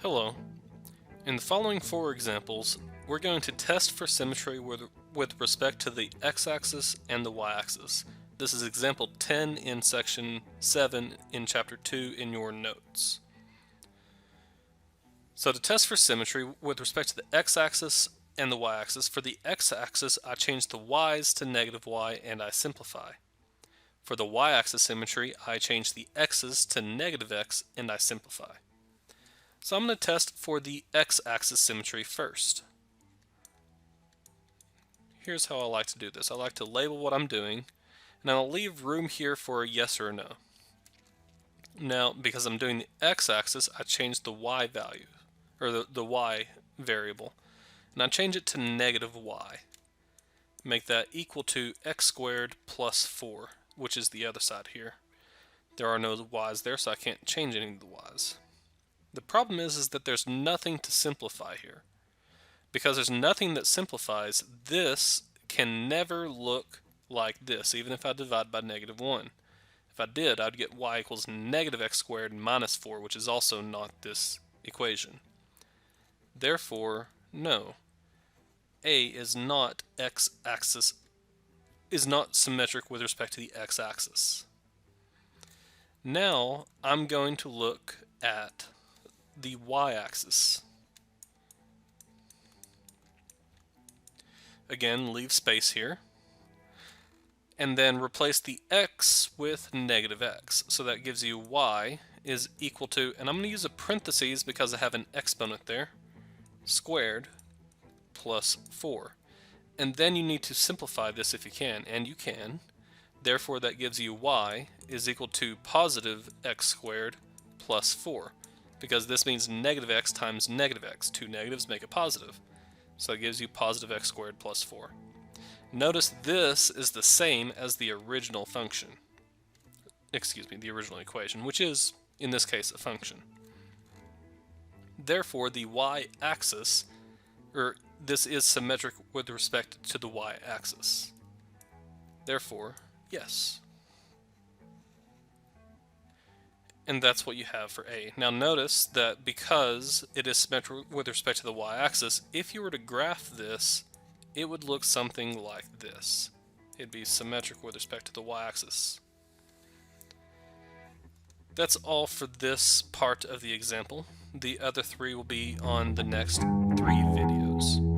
Hello. In the following four examples, we're going to test for symmetry with respect to the x-axis and the y-axis. This is example 10 in section 7 in chapter 2 in your notes. So to test for symmetry with respect to the x-axis and the y-axis, for the x-axis I change the y's to negative y and I simplify. For the y-axis symmetry, I change the x's to negative x and I simplify. So I'm going to test for the x-axis symmetry first. Here's how I like to do this. I like to label what I'm doing, and I'll leave room here for a yes or a no. Now, because I'm doing the x-axis, I change the y value, or the y variable, and I change it to negative y. Make that equal to x squared plus 4, which is the other side here. There are no y's there, so I can't change any of the y's. The problem is that there's nothing to simplify here. Because there's nothing that simplifies, this can never look like this, even if I divide by negative 1. If I did, I'd get y equals negative x squared minus 4, which is also not this equation. Therefore, no. A is not x-axis, is not symmetric with respect to the x-axis. Now, I'm going to look at the y-axis. Again, leave space here. And then replace the x with negative x. So that gives you y is equal to, and I'm going to use a parentheses because I have an exponent there, squared plus 4. And then you need to simplify this if you can, and you can. Therefore, that gives you y is equal to positive x squared plus 4. Because this means negative x times negative x. Two negatives make a positive. So it gives you positive x squared plus 4. Notice this is the same as the original function. The original equation, which is, in this case, a function. Therefore, the y-axis, this is symmetric with respect to the y-axis. Therefore, yes. And that's what you have for A. Now notice that because it is symmetric with respect to the y-axis, if you were to graph this, it would look something like this. It'd be symmetric with respect to the y-axis. That's all for this part of the example. The other three will be on the next 3 videos.